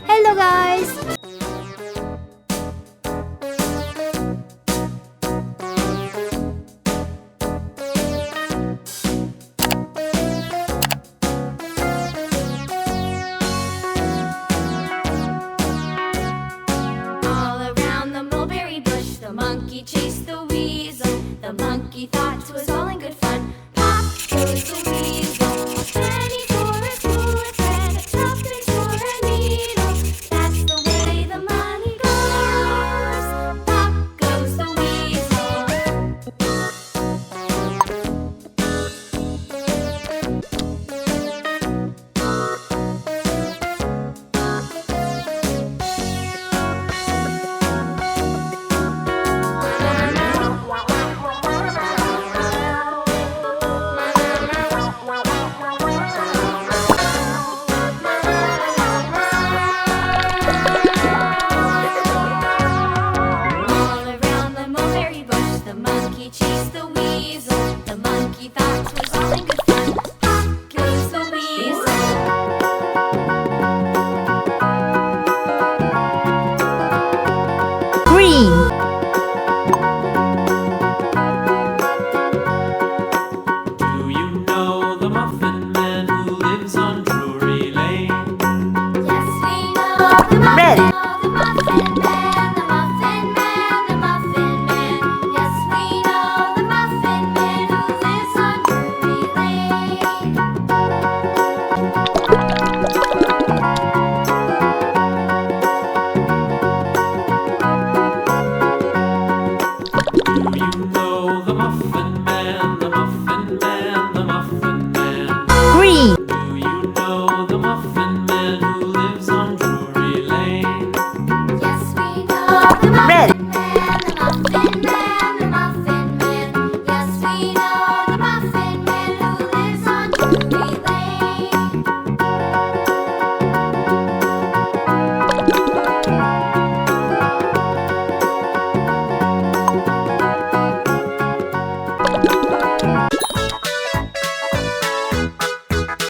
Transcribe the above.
Hello guys! All around the mulberry bush, the monkey chased the weasel. The monkey thought 'twas all in good fun. Pop goes the weasel, a penny for a tulip and a tuppence for a needle. That's the way the money goes. Pop goes the weasel. All around the mulberry bush, the monkey chased the weasel. The monkey thought 'twas all in good fun. Pop goes the weasel. Green. Do you know the Muffin Man who lives on Drury Lane? Yes, we know the Red.